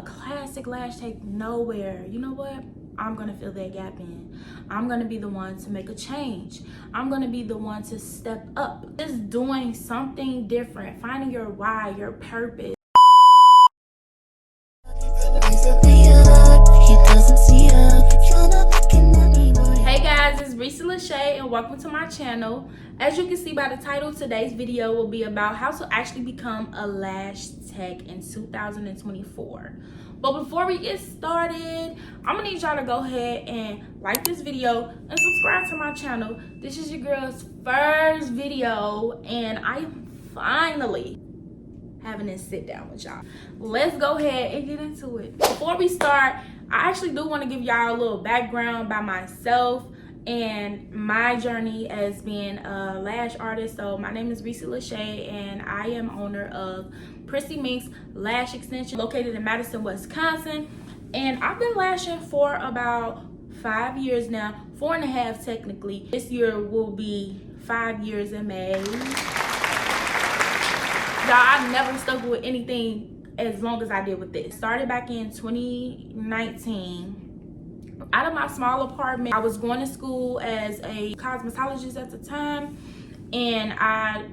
A classic lash take nowhere. You know what? I'm gonna fill that gap in. I'm gonna be the one to make a change. I'm gonna be the one to step up. Just doing something different, finding your why, your purpose. Hey guys, it's Lash and welcome to my channel. As you can see by the title, today's video will be about how to actually become a lash tech in 2024. But before we get started, I'm gonna need y'all to go ahead and like this video and subscribe to my channel. This is your girl's first video and I am finally having this sit down with y'all. Let's go ahead and get into it. Before we start, I actually do want to give y'all a little background by myself and my journey as being a lash artist. So my name is Lash and I am owner of Prissy Minx Lash Extension located in Madison, Wisconsin. And I've been lashing for about 5 years now, 4.5 technically. This year will be 5 years in May. Y'all, I've never stuck with anything as long as I did with this. Started back in 2019. Out of my small apartment, I was going to school as a cosmetologist at the time, and I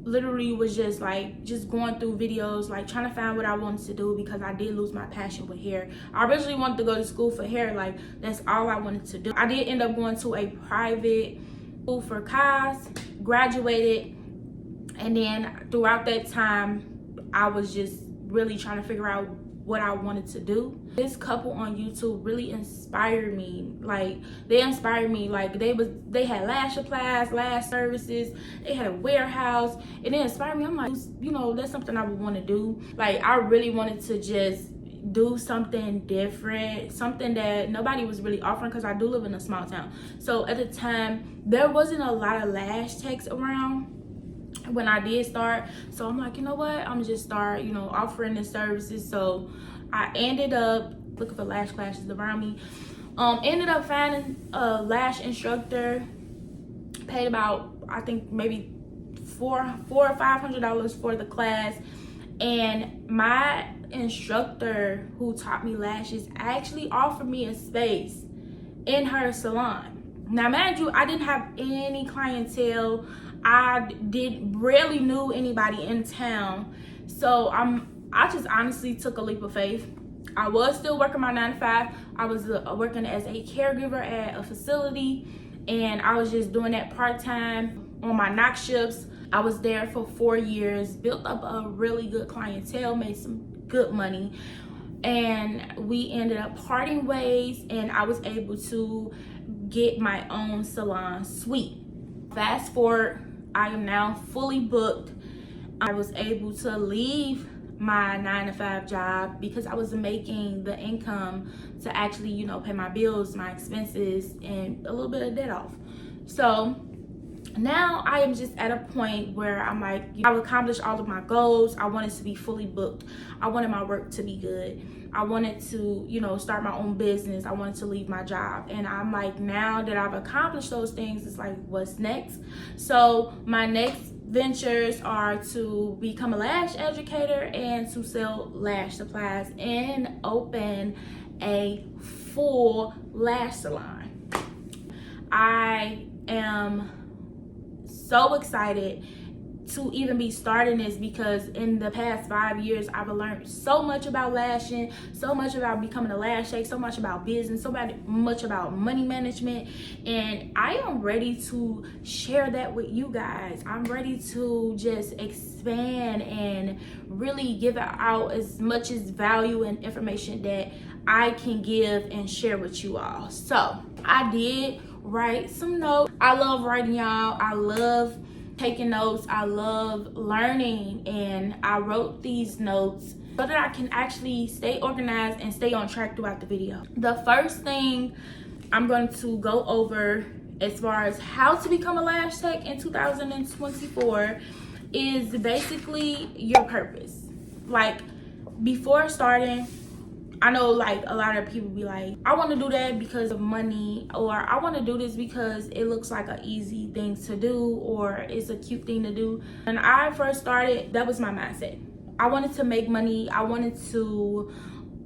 literally was just going through videos, like trying to find what I wanted to do, because I did lose my passion with hair. I originally wanted to go to school for hair, like that's all I wanted to do. I did end up going to a private school for cos, graduated, and then throughout that time I was just really trying to figure out what I wanted to do. This couple on YouTube really inspired me. Like they inspired me. Like they had lash supplies, lash services, they had a warehouse, and it inspired me. I'm like, you know, that's something I would want to do. Like I really wanted to just do something different, something that nobody was really offering, because I do live in a small town. So at the time there wasn't a lot of lash techs around when I did start. So I'm like, you know what, I'm just start, you know, offering the services. So I ended up looking for lash classes around me. Ended up finding a lash instructor, paid about, I think maybe $400 or $500 for the class. And my instructor who taught me lashes actually offered me a space in her salon. Now mind you, I didn't have any clientele. I rarely knew anybody in town. So I just honestly took a leap of faith. I was still working my 9 to 5. I was working as a caregiver at a facility, and I was just doing that part-time on my knock shifts. I was there for 4 years, built up a really good clientele, made some good money, and we ended up parting ways, and I was able to get my own salon suite. Fast forward, I am now fully booked. I was able to leave my 9 to 5 job because I was making the income to actually, you know, pay my bills, my expenses, and a little bit of debt off. So now I am just at a point where I'm like, I've accomplished all of my goals. I wanted to be fully booked. I wanted my work to be good. I wanted to, you know, start my own business. I wanted to leave my job. And I'm like, now that I've accomplished those things, it's like, what's next? So my next ventures are to become a lash educator and to sell lash supplies and open a full lash salon. I am so excited to even be starting this, because in the past 5 years I've learned so much about lashing, so much about becoming a lash tech, so much about business, so much about money management, and I am ready to share that with you guys. I'm ready to just expand and really give out as much as value and information that I can give and share with you all. So I did write some notes. I love writing, y'all. I love taking notes. I love learning, and I wrote these notes so that I can actually stay organized and stay on track throughout the video. The first thing I'm going to go over as far as how to become a lash tech in 2024 is basically your purpose. Like before starting, I know like a lot of people be like, I want to do that because of money, or I want to do this because it looks like an easy thing to do, or it's a cute thing to do. When I first started, that was my mindset. I wanted to make money. I wanted to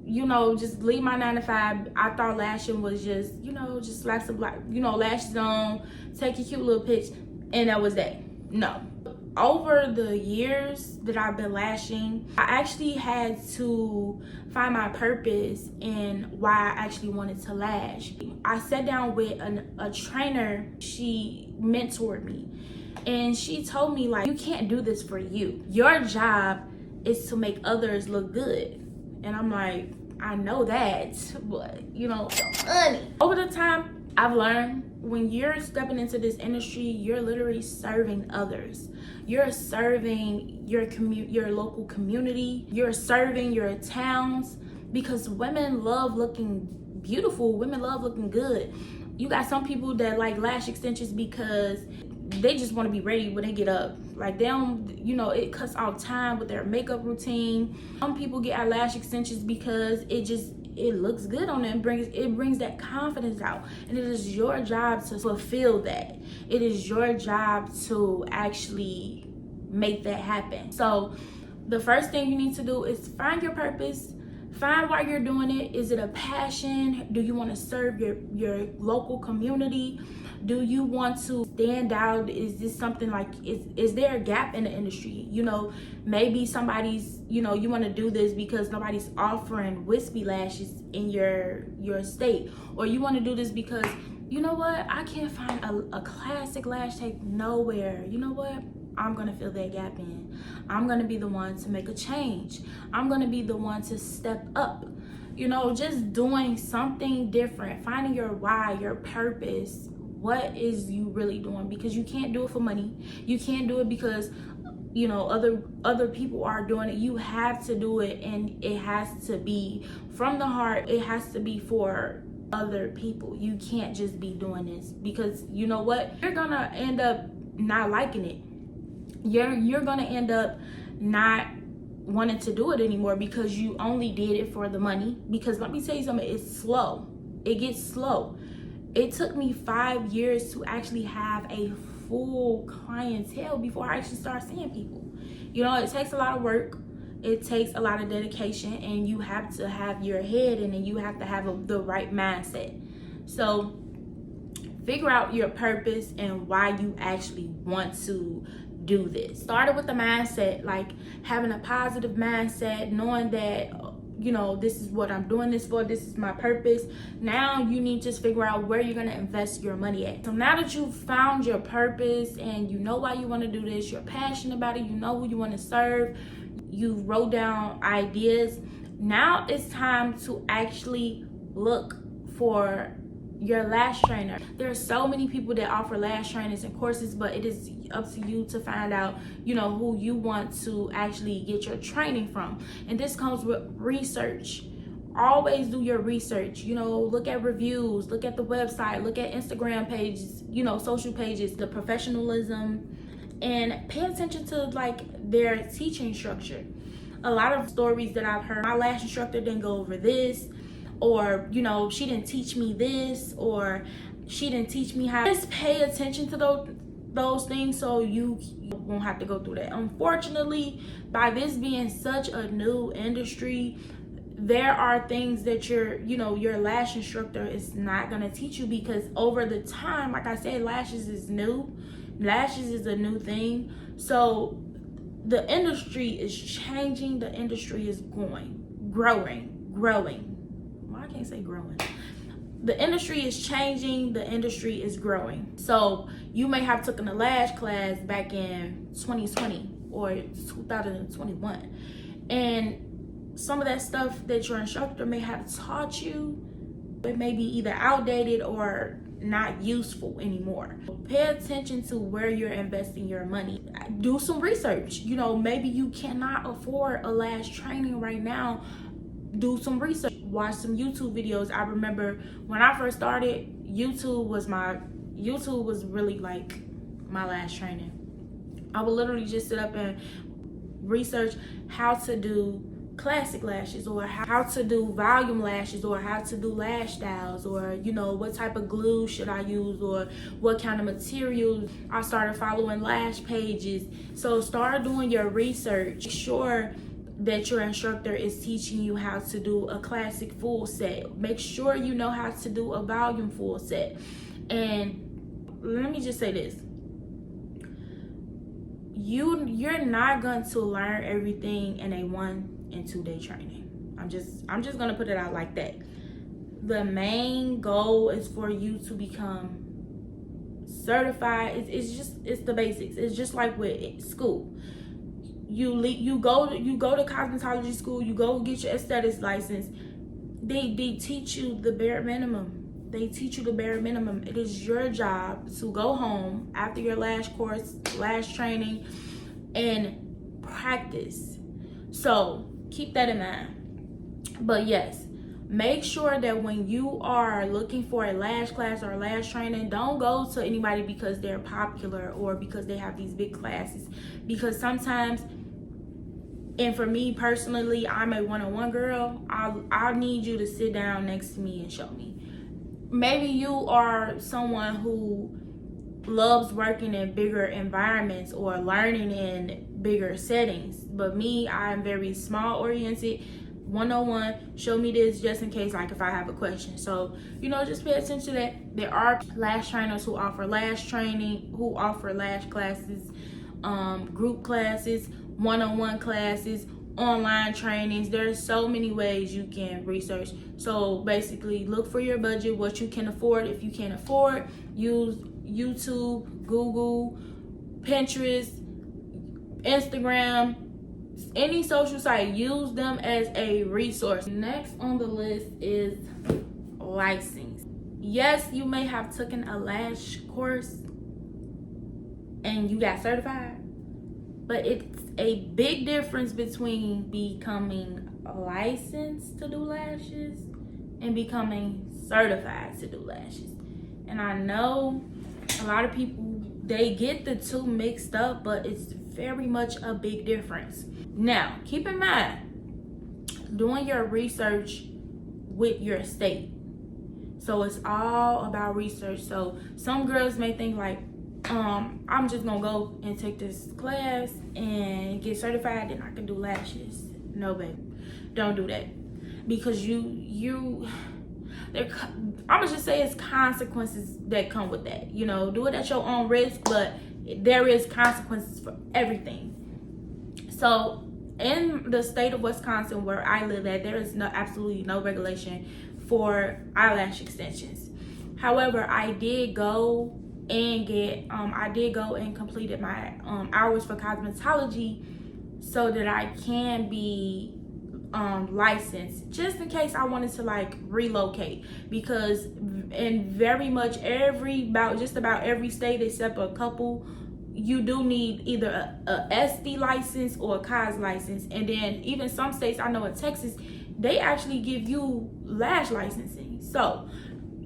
you know, just leave my 9 to 5. I thought lashing was just, you know, just slap some, like, you know, lashes on, take a cute little pitch, and that was that. No. Over the years that I've been lashing, I actually had to find my purpose in why I actually wanted to lash. I sat down with a trainer. She mentored me, and she told me, like, you can't do this for you. Your job is to make others look good. And I'm like, I know that, but you know, money. Over the time, I've learned when you're stepping into this industry, you're literally serving others. You're serving your local community. You're serving your towns, because women love looking beautiful. Women love looking good. You got some people that like lash extensions because they just want to be ready when they get up. Like, they don't, you know, it cuts off time with their makeup routine. Some people get eyelash extensions because it looks good on them. It brings that confidence out, and it is your job to fulfill that. It is your job to actually make that happen. So the first thing you need to do is find your purpose. Find why you're doing it. Is it a passion? Do you want to serve your local community? Do you want to stand out? Is this something like, is there a gap in the industry? You know, maybe somebody's, you know, you want to do this because nobody's offering wispy lashes in your state, or you want to do this because, you know what, I can't find a classic lash tape nowhere. You know what? I'm gonna fill that gap in. I'm gonna be the one to make a change. I'm gonna be the one to step up. You know, just doing something different, finding your why, your purpose. What is you really doing? Because you can't do it for money. You can't do it because, you know, other people are doing it. You have to do it, and it has to be from the heart. It has to be for other people. You can't just be doing this because, you know what, you're gonna end up not liking it. You're gonna end up not wanting to do it anymore because you only did it for the money. Because let me tell you something, it's slow. It gets slow. It took me 5 years to actually have a full clientele before I actually start seeing people. You know, it takes a lot of work. It takes a lot of dedication, and you have to have your head in, and you have to have the right mindset. So figure out your purpose and why you actually want to do this. Started with the mindset, like having a positive mindset, knowing that, you know, this is what I'm doing this for, this is my purpose. Now you need to just figure out where you're going to invest your money at. So now that you've found your purpose and you know why you want to do this, you're passionate about it, you know who you want to serve, you wrote down ideas, now it's time to actually look for your lash trainer. There are so many people that offer lash trainings and courses, but it is up to you to find out, you know, who you want to actually get your training from. And this comes with research. Always do your research. You know, look at reviews, look at the website, look at Instagram pages, you know, social pages, the professionalism, and pay attention to like their teaching structure. A lot of stories that I've heard, my lash instructor didn't go over this, or, you know, she didn't teach me this, or she didn't teach me how. Just pay attention to those things so you won't have to go through that. Unfortunately, by this being such a new industry, there are things that your lash instructor is not going to teach you, because over the time, like I said, lashes is new. Lashes is a new thing. So the industry is changing. The industry is growing. I can't say growing. The industry is changing. The industry is growing. So you may have taken a lash class back in 2020 or 2021, and some of that stuff that your instructor may have taught you, it may be either outdated or not useful anymore. Pay attention to where you're investing your money. Do some research. You know, maybe you cannot afford a lash training right now. Do some research. Watch some YouTube videos. I remember when I first started, YouTube was really like my lash training. I would literally just sit up and research how to do classic lashes, or how to do volume lashes, or how to do lash styles, or, you know, what type of glue should I use, or what kind of materials. I started following lash pages. So start doing your research. Make sure that your instructor is teaching you how to do a classic full set. Make sure you know how to do a volume full set. And let me just say this. You're not going to learn everything in a 1 and 2 day training. I'm just gonna put it out like that. The main goal is for you to become certified. It's the basics. It's just like with school. You go to cosmetology school. You go get your aesthetics license. They teach you the bare minimum. They teach you the bare minimum. It is your job to go home after your lash course, lash training, and practice. So keep that in mind. But yes, make sure that when you are looking for a lash class or a lash training, don't go to anybody because they're popular or because they have these big classes. Because sometimes, and for me personally, I'm a one-on-one girl. I'll need you to sit down next to me and show me. Maybe you are someone who loves working in bigger environments or learning in bigger settings. But me, I'm very small oriented. One-on-one, show me this just in case, like if I have a question. So, just pay attention to that. There are lash trainers who offer lash training, who offer lash classes, group classes, one-on-one classes, online trainings. There's so many ways you can research. So basically, look for your budget, what you can afford. If you can't afford, use YouTube, Google, Pinterest, Instagram, any social site. Use them as a resource. Next on the list is license. Yes, you may have taken a lash course and you got certified, but it's a big difference between becoming licensed to do lashes and becoming certified to do lashes. And I know a lot of people, they get the two mixed up, but it's very much a big difference. Now, keep in mind, doing your research with your state. So it's all about research. So some girls may think like, I'm just gonna go and take this class and get certified, then I can do lashes. No, babe, don't do that, because I'm gonna just say it's consequences that come with that. Do it at your own risk, but there is consequences for everything. So in the state of Wisconsin, where I live at, there is absolutely no regulation for eyelash extensions. However, I did go and completed my hours for cosmetology so that I can be licensed, just in case I wanted to relocate, because in just about every state except a couple, you do need either a SD license or a COS license. And then even some states, I know in Texas, they actually give you lash licensing. So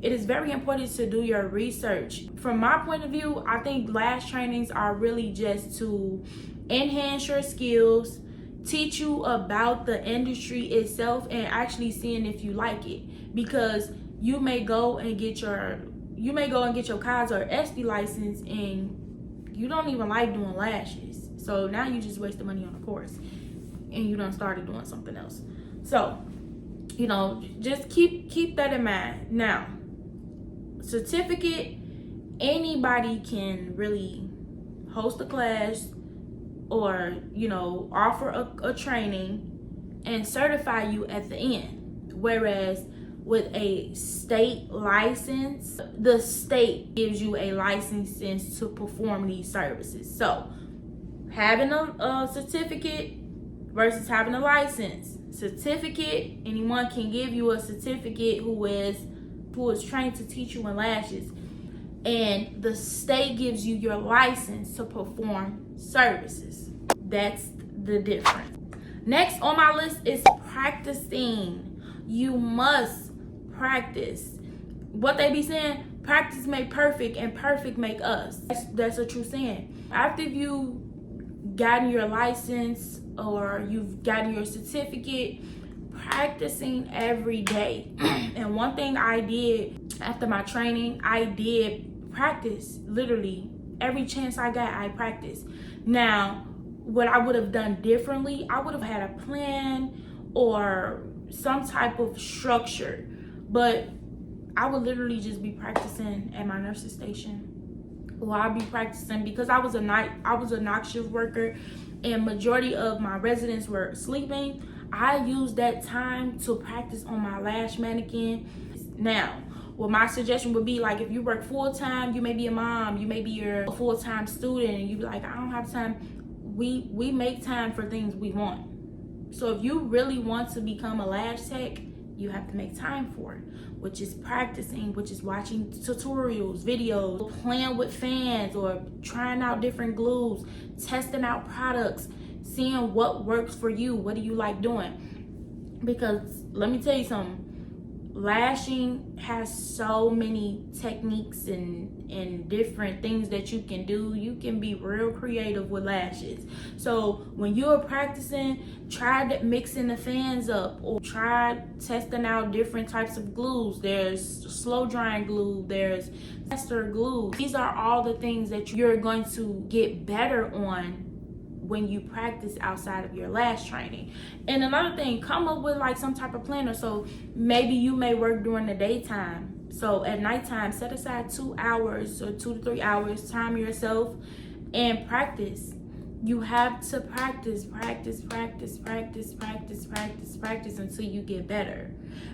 it is very important to do your research. From my point of view, I think lash trainings are really just to enhance your skills, teach you about the industry itself, and actually seeing if you like it. Because you may go and get your COS or SD license and you don't even like doing lashes. So now you just wasted money on a course and you done started doing something else. So, just keep that in mind. Now, certificate, anybody can really host a class or offer a training and certify you at the end. Whereas with a state license, the state gives you a license to perform these services. So having a certificate versus having a license. Certificate, anyone can give you a certificate who is trained to teach you in lashes, and the state gives you your license to perform services. That's the difference. Next on my list is practicing. You must practice. What they be saying, practice make perfect and perfect make us. That's a true saying. After you've gotten your license or you've gotten your certificate, practicing every day. And one thing I did after my training, I did practice. Literally every chance I got, I practiced. Now, what I would have done differently, I would have had a plan or some type of structure, but I would literally just be practicing at my nurse's station. Or I'd be practicing because I was a night shift worker and majority of my residents were sleeping. I used that time to practice on my lash mannequin. Now, what my suggestion would be, like, if you work full-time, you may be a mom, you may be a full-time student, and you be like, I don't have time. We make time for things we want. So if you really want to become a lash tech, you have to make time for it, which is practicing, which is watching tutorials, videos, playing with fans or trying out different glues, testing out products, seeing what works for you. What do you like doing? Because let me tell you something, lashing has so many techniques and different things that you can do. You can be real creative with lashes. So when you're practicing, try mixing the fans up or try testing out different types of glues. There's slow drying glue, there's faster glue. These are all the things that you're going to get better on when you practice outside of your lash training. And another thing, come up with like some type of planner. So maybe you may work during the daytime. So at nighttime, set aside 2 hours or 2 to 3 hours, time yourself and practice. You have to practice until you get better.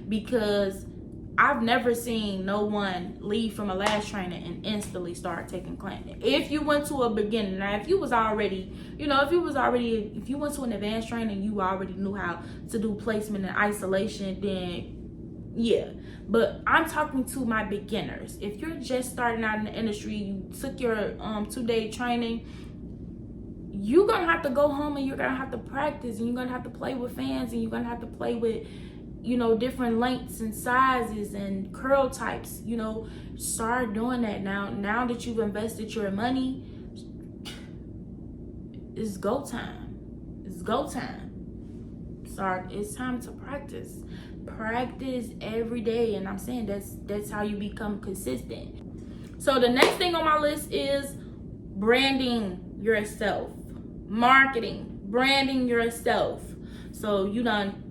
Because I've never seen no one leave from a lash training and instantly start taking clients. If you went to a beginner, now if you went to an advanced training, you already knew how to do placement and isolation, then yeah. But I'm talking to my beginners. If you're just starting out in the industry, you took your 2-day training, you're gonna have to go home and you're gonna have to practice, and you're gonna have to play with fans, and you're gonna have to play with different lengths and sizes and curl types. Start doing that now that you've invested your money. It's go time. It's time to practice every day. And I'm saying that's how you become consistent. So the next thing on my list is branding yourself, marketing, branding yourself. So you done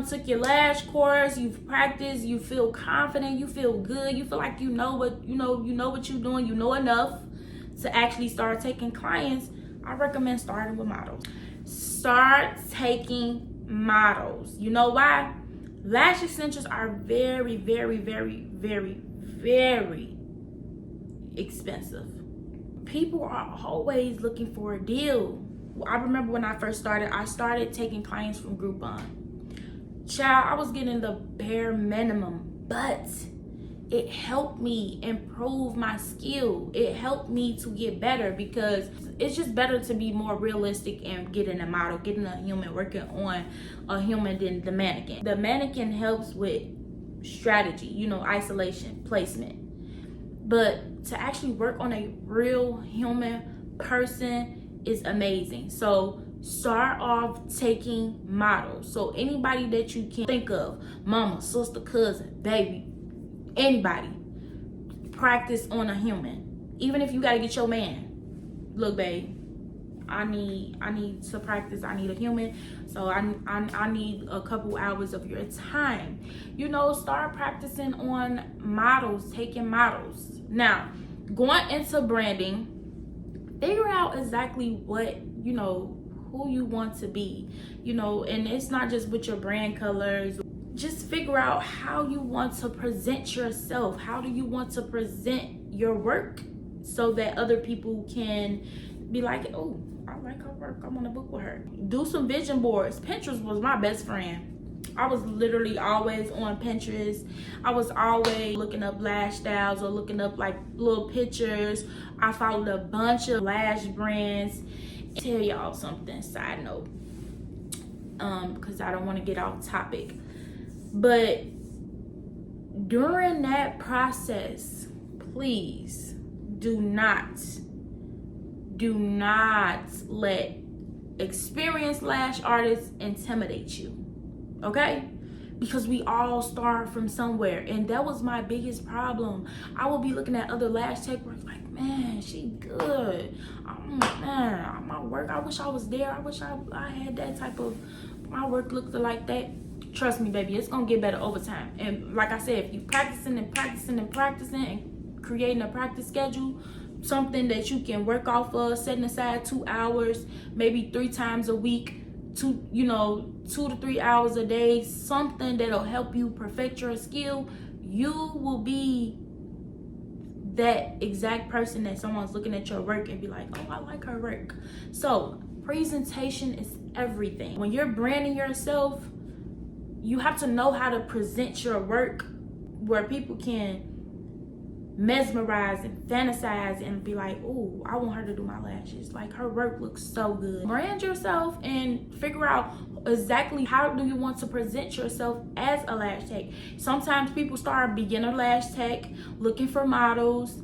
took your lash course, you've practiced, you feel confident, you feel good, you feel like you know what you're doing, you know enough to actually start taking clients. I recommend starting with models. Start taking models. You know why? Lash extensions are very, very, very, very, very expensive. People are always looking for a deal. I remember when I first started, I started taking clients from Groupon. Child, I was getting the bare minimum, but it helped me improve my skill. It helped me to get better, because it's just better to be more realistic and getting a model, getting a human, working on a human than the mannequin. The mannequin helps with strategy, isolation, placement. But to actually work on a real human person is amazing. So start off taking models. So anybody that you can think of, mama, sister, cousin, baby, anybody, practice on a human. Even if you gotta get your man. Look, babe, I need to practice. I need a human. So I need a couple hours of your time. Start practicing on models, taking models. Now, going into branding, figure out exactly what, who you want to be, and it's not just with your brand colors. Just figure out how you want to present yourself. How do you want to present your work so that other people can be like, oh, I like her work, I want to book with her. Do some vision boards. Pinterest was my best friend. I was literally always on Pinterest. I was always looking up lash styles or looking up like little pictures. I followed a bunch of lash brands. Tell y'all something, side note, because I don't want to get off topic, but during that process, please do not let experienced lash artists intimidate you, okay? Because we all start from somewhere, and that was my biggest problem. I would be looking at other lash tech works like, man, she good. Man, my work, I wish I was there. I wish I had that type of, my work looked like that. Trust me, baby, it's gonna get better over time. And like I said, if you practicing and practicing and practicing and creating a practice schedule, something that you can work off of, setting aside 2 hours, maybe 3 times a week, 2 to 3 hours a day, something that'll help you perfect your skill, you will be that exact person that someone's looking at your work and be like, oh, I like her work. So presentation is everything. When you're branding yourself, you have to know how to present your work where people can mesmerize and fantasize and be like, oh, I want her to do my lashes. Like, her work looks so good. Brand yourself and figure out exactly how do you want to present yourself as a lash tech. Sometimes people start beginner lash tech, looking for models,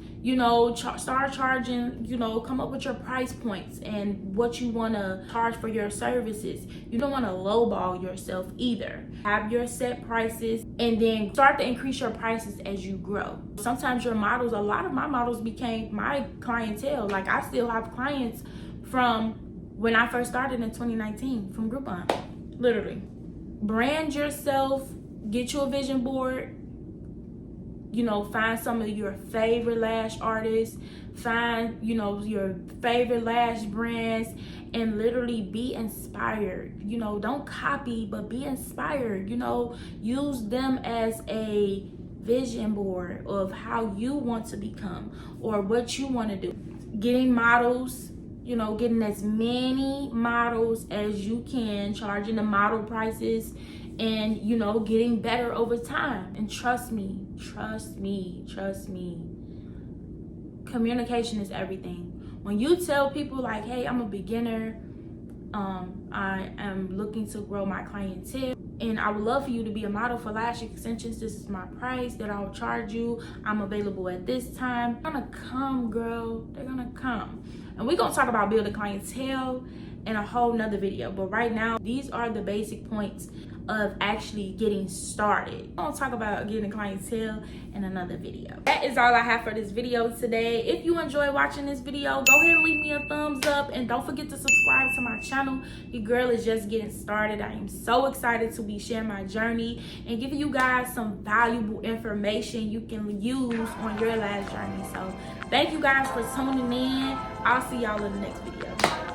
start charging, come up with your price points and what you want to charge for your services. You don't want to lowball yourself either. Have your set prices and then start to increase your prices as you grow. Sometimes your models, a lot of my models became my clientele. Like, I still have clients from when I first started in 2019 from Groupon, literally. Brand yourself, get you a vision board. Find some of your favorite lash artists, find, your favorite lash brands, and literally be inspired. Don't copy, but be inspired. Use them as a vision board of how you want to become or what you want to do. Getting models, getting as many models as you can, charging the model prices, and getting better over time. And trust me, communication is everything. When you tell people like, hey, I'm a beginner, I am looking to grow my clientele, and I would love for you to be a model for lash extensions. This is my price that I'll charge you. I'm available at this time. They're gonna come, girl. They're gonna come. And we're gonna talk about building clientele in a whole nother video. But right now, these are the basic points of actually getting started. I'm gonna talk about getting clientele in another video. That is all I have for this video today. If you enjoy watching this video, go ahead and leave me a thumbs up, and don't forget to subscribe to my channel. Your girl is just getting started. I am so excited to be sharing my journey and giving you guys some valuable information you can use on your lash journey. So thank you guys for tuning in. I'll see y'all in the next video.